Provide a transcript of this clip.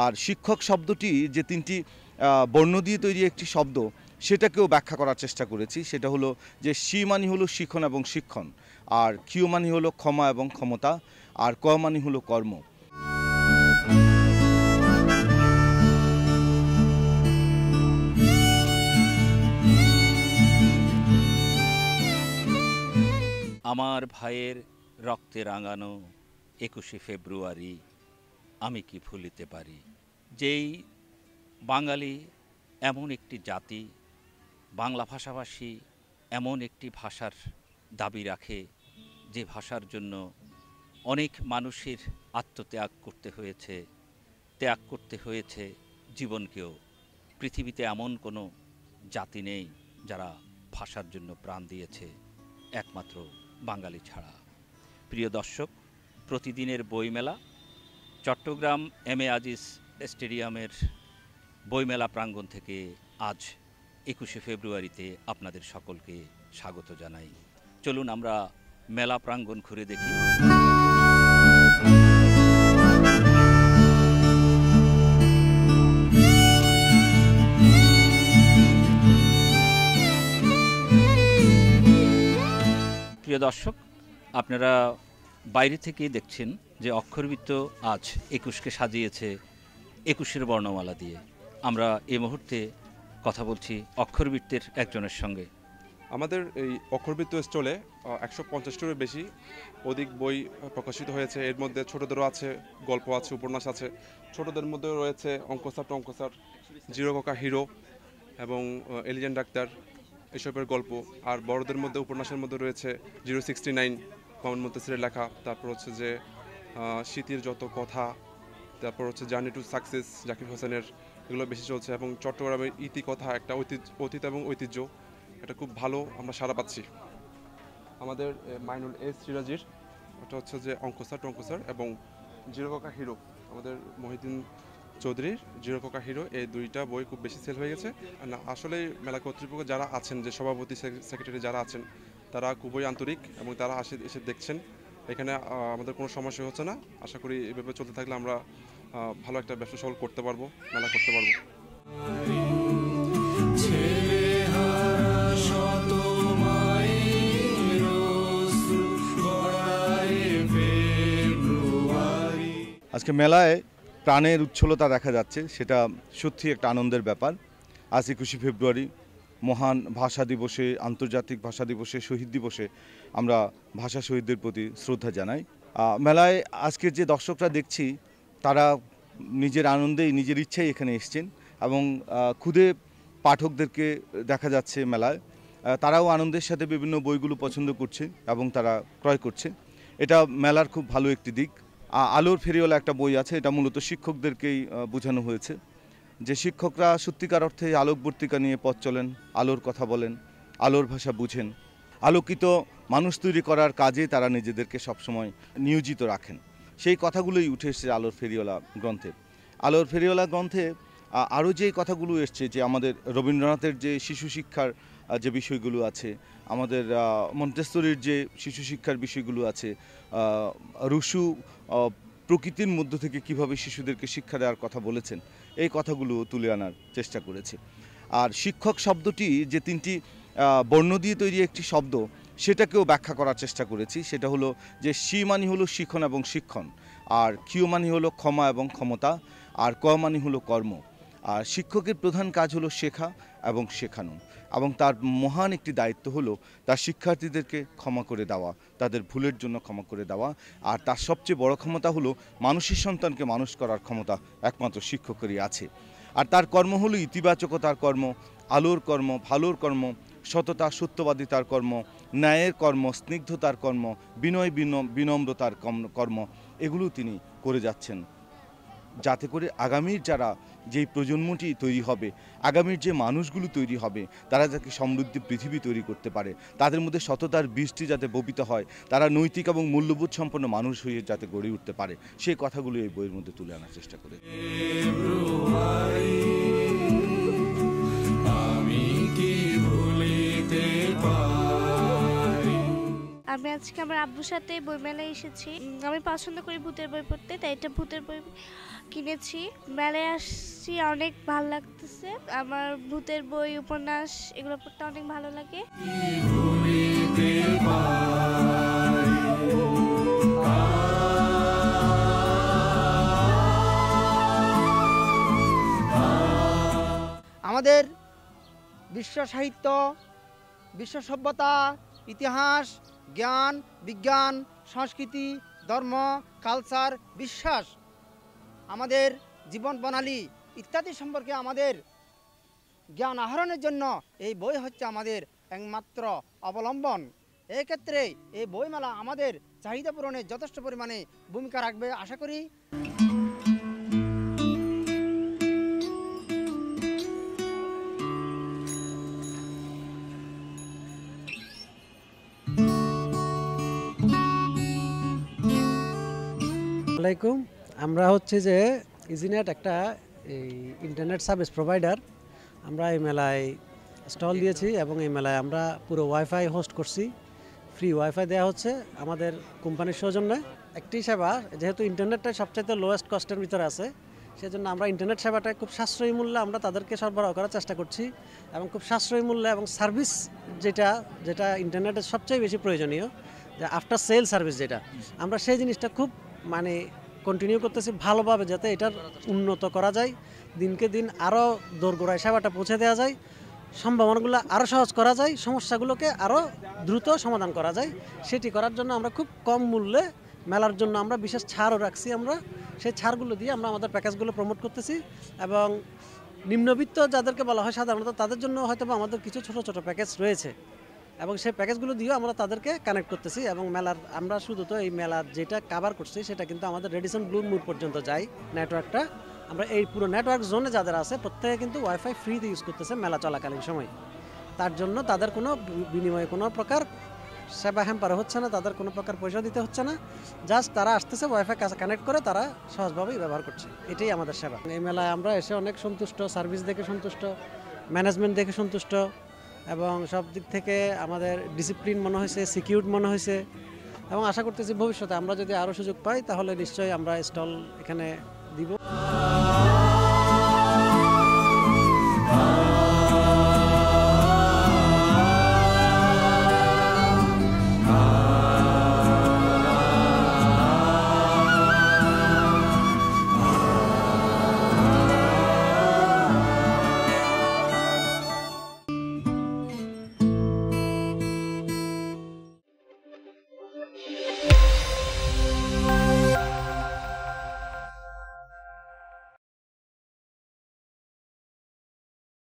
আর শিক্ষক শব্দটি যে তিনটি বর্ণ দিয়ে তৈরি একটি শব্দ, সেটাকেও ব্যাখ্যা করার চেষ্টা করেছি। সেটা হলো যে শি মানে হলো শিখন এবং শিক্ষণ, আর কিউ মানে হলো ক্ষমা এবং ক্ষমতা, আর ক মানে হলো কর্ম। আমার ভাইয়ের রক্তে রাঙানো 21শে ফেব্রুয়ারি আমি কি ভুলিতে পারি। যেই বাঙালি এমন একটি জাতি, বাংলা ভাষাভাষী এমন একটি ভাষার দাবি রাখে, যে ভাষার জন্য অনেক মানুষের আত্মত্যাগ করতে হয়েছে, ত্যাগ করতে হয়েছে জীবনকেও। পৃথিবীতে এমন কোনো জাতি নেই যারা ভাষার জন্য প্রাণ দিয়েছে, একমাত্র বাঙালি ছাড়া। প্রিয় দর্শক, প্রতিদিনের বইমেলা চট্টগ্রাম এম এ আজিজ স্টেডিয়ামের বইমেলা প্রাঙ্গণ থেকে আজ 21শে ফেব্রুয়ারিতে আপনাদের সকলকে স্বাগত জানাই। চলুন আমরা মেলা প্রাঙ্গণ ঘুরে দেখি। প্রিয় দর্শক, আপনারা বাইরে থেকে দেখছেন যে অক্ষরবৃত্ত আজ 21কে সাজিয়েছে 21-এর বর্ণমালা দিয়ে। আমরা এই মুহূর্তে কথা বলছি অক্ষরবৃত্তের একজনের সঙ্গে। আমাদের এই অক্ষরবৃত্ত স্টলে 150টারও বেশি অধিক বই প্রকাশিত হয়েছে। এর মধ্যে ছোটদেরও আছে, গল্প আছে, উপন্যাস আছে। ছোটদের মধ্যে রয়েছে অঙ্কসার টঙ্কসার, জিরো কাকা হিরো এবং এলিজেন্ট ডাক্তার এসবের গল্প। আর বড়দের মধ্যে উপন্যাসের মধ্যে রয়েছে 069 মামুন মুনতাসিরের লেখা, তারপর হচ্ছে যে শীতের যত কথা, তারপর হচ্ছে জার্নি টু সাকসেস জাকির হোসেনের, এগুলো বেশি চলছে। এবং চট্টগ্রামের ইতি কথা, একটা অতীত এবং ঐতিহ্য, এটা খুব ভালো আমরা সাড়া পাচ্ছি। আমাদের মাইনুল এস সিরাজির, ওটা হচ্ছে যে অঙ্কসার টঙ্কসার, এবং জিরো কাকা হিরো আমাদের মহিউদ্দিন চৌধুরীর জিরো কাকা হিরো, এই দুইটা বই খুব বেশি সেল হয়ে গেছে। না আসলে মেলা কর্তৃপক্ষ যারা আছেন, যে সভাপতি সেক্রেটারি যারা আছেন, তারা খুবই আন্তরিক এবং তারা এসে দেখছেন। এখানে আমাদের কোনো সমস্যা হচ্ছে না। আশা করি এভাবে চলতে থাকলে আমরা ভালো একটা ব্যবসা সফল করতে পারবো, মেলা করতে পারবো। আজকে মেলায় প্রাণের উচ্ছলতা দেখা যাচ্ছে, সেটা সত্যি একটা আনন্দের ব্যাপার। আজ 21শে ফেব্রুয়ারি মহান ভাষা দিবসে, আন্তর্জাতিক ভাষা দিবসে, শহীদ দিবসে আমরা ভাষা শহীদদের প্রতি শ্রদ্ধা জানাই। মেলায় আজকে যে দর্শকরা দেখছি, তারা নিজের আনন্দেই, নিজের ইচ্ছাই এখানে এসছেন, এবং খুদে পাঠকদেরকে দেখা যাচ্ছে মেলায়। তারাও আনন্দের সাথে বিভিন্ন বইগুলো পছন্দ করছে এবং তারা ক্রয় করছে। এটা মেলার খুব ভালো একটি দিক। আলোর ফেরিওয়ালা একটা বই আছে, এটা মূলত শিক্ষকদেরকেই বোঝানো হয়েছে, যে শিক্ষকরা সত্যিকার অর্থে আলোকবর্তিকা নিয়ে পথ চলেন, আলোর কথা বলেন, আলোর ভাষা বুঝেন, আলোকিত মানুষ তৈরি করার কাজে তারা নিজেদেরকে সবসময় নিয়োজিত রাখেন। সেই কথাগুলোই উঠে এসেছে আলোর ফেরিওয়ালা গ্রন্থে। আলোর ফেরিওয়ালা গ্রন্থে আরও যে কথাগুলো এসছে, যে আমাদের রবীন্দ্রনাথের যে শিশু শিক্ষার যে বিষয়গুলো আছে, আমাদের মন্টেসরির যে শিশু শিক্ষার বিষয়গুলো আছে, রুশু প্রকৃতির মধ্য থেকে কিভাবে শিশুদেরকে শিক্ষা দেওয়ার কথা বলেছেন, এই কথাগুলো তুলে আনার চেষ্টা করেছে। আর শিক্ষক শব্দটি যে তিনটি বর্ণ দিয়ে তৈরি একটি শব্দ, সেটাকেও ব্যাখ্যা করার চেষ্টা করেছি। সেটা হলো যে শি মানে হলো শিখন এবং শিক্ষণ, আর কিউ মানে হলো ক্ষমা এবং ক্ষমতা, আর ক মানে হলো কর্ম। আর শিক্ষকের প্রধান কাজ হলো শেখা এবং শেখানো, এবং তার মহান একটি দায়িত্ব হলো তার শিক্ষার্থীদেরকে ক্ষমা করে দেওয়া, তাদের ভুলের জন্য ক্ষমা করে দেওয়া। আর তার সবচেয়ে বড় ক্ষমতা হলো মানুষের সন্তানকে মানুষ করার ক্ষমতা একমাত্র শিক্ষকেরই আছে। আর তার কর্ম হলো ইতিবাচকতার কর্ম, আলোর কর্ম, ভালোর কর্ম, সততা সত্যবাদিতার কর্ম, ন্যায়ের কর্ম, স্নিগ্ধতার কর্ম, বিনয় বিনম্রতার কর্ম, এগুলো তিনি করে যাচ্ছেন, যাতে করে আগামীর যারা যেই প্রজন্মটি তৈরি হবে, আগামীর যে মানুষগুলো তৈরি হবে, তারা যাতে সমৃদ্ধ পৃথিবী তৈরি করতে পারে, তাদের মধ্যে সততার বীজটি যাতে বপিত হয়, তারা নৈতিক এবং মূল্যবোধ সম্পন্ন মানুষ হয়ে যাতে গড়ে উঠতে পারে, সেই কথাগুলো এই বইয়ের মধ্যে তুলে আনার চেষ্টা করে। আমি আজকে আমার আব্বুর সাথে বইমেলায় এসেছি। আমি পছন্দ করি ভূতের বই পড়তে, তাই এটা ভূতের বই কিনেছি। মেলায় আসছি, অনেক ভালো লাগতেছে। আমার ভূতের বই, উপন্যাস এগুলো পড়তে অনেক ভালো লাগে। আমাদের বিশ্ব সাহিত্য, বিশ্ব সভ্যতা, ইতিহাস, জ্ঞান, বিজ্ঞান, সংস্কৃতি, ধর্ম, কালচার, বিশ্বাস, আমাদের জীবন প্রণালী ইত্যাদি সম্পর্কে আমাদের জ্ঞান আহরণের জন্য এই বই হচ্ছে আমাদের একমাত্র অবলম্বন। এক্ষেত্রে এই বইমেলা আমাদের চাহিদা পূরণে যথেষ্ট পরিমাণে ভূমিকা রাখবে আশা করি। আসসালামাইকুম। আমরা হচ্ছে যে ইজিনেট একটা এই ইন্টারনেট সার্ভিস প্রোভাইডার। আমরা এই মেলায় স্টল দিয়েছি এবং এই মেলায় আমরা পুরো ওয়াইফাই হোস্ট করছি, ফ্রি ওয়াইফাই দেওয়া হচ্ছে আমাদের কোম্পানির সৌজন্যে। একটি সেবা, যেহেতু ইন্টারনেটটা সবচাইতে লোয়েস্ট কস্টের ভিতরে আছে, সেজন্য আমরা ইন্টারনেট সেবাটা খুব সাশ্রয়ী মূল্যে আমরা তাদেরকে সরবরাহ করার চেষ্টা করছি এবং খুব সাশ্রয়ী মূল্যে এবং সার্ভিস যেটা ইন্টারনেটের সবচেয়ে বেশি প্রয়োজনীয়, যে আফটার সেল সার্ভিস যেটা, আমরা সেই জিনিসটা খুব মানে কন্টিনিউ করতেছি ভালোভাবে, যাতে এটার উন্নত করা যায়, দিনকে দিন আরও দোরগোড়ায় সেবাটা পৌঁছে দেওয়া যায়, সম্ভাবনাগুলো আরও সহজ করা যায়, সমস্যাগুলোকে আরও দ্রুত সমাধান করা যায়। সেটি করার জন্য আমরা খুব কম মূল্যে মেলার জন্য আমরা বিশেষ ছাড়ও রাখছি। আমরা সেই ছাড়গুলো দিয়ে আমরা আমাদের প্যাকেজগুলো প্রমোট করতেছি এবং নিম্নবিত্ত যাদেরকে বলা হয় সাধারণত, তাদের জন্য হয়তো আমাদের কিছু ছোট ছোট প্যাকেজ রয়েছে এবং সেই প্যাকেজগুলো দিয়েও আমরা তাদেরকে কানেক্ট করতেছি। এবং মেলার আমরা শুধু তো এই মেলার যেটা কাভার করছি সেটা কিন্তু আমাদের রেডিসন ব্লু মুড পর্যন্ত যায় নেটওয়ার্কটা। আমরা এই পুরো নেটওয়ার্ক জোনে যাদের আছে প্রত্যেকে কিন্তু ওয়াইফাই ফ্রিতে ইউজ করতেছে মেলা চলাকালীন সময়। তার জন্য তাদের কোনো বিনিময়ে কোনো প্রকার সেবা হ্যাম্পার হচ্ছে না, তাদের কোনো প্রকার পয়সা দিতে হচ্ছে না, জাস্ট তারা আসতেছে ওয়াইফাই কাছে কানেক্ট করে তারা সহজভাবেই ব্যবহার করছে। এটাই আমাদের সেবা। এই মেলায় আমরা এসে অনেক সন্তুষ্ট, সার্ভিস দেখে সন্তুষ্ট, ম্যানেজমেন্ট দেখে সন্তুষ্ট এবং সব দিক থেকে আমাদের ডিসিপ্লিন মনে হয়েছে, সিকিউরড মনে হয়েছে এবং আশা করতেছি ভবিষ্যতে আমরা যদি আরও সুযোগ পাই তাহলে নিশ্চয়ই আমরা স্টল এখানে দিব।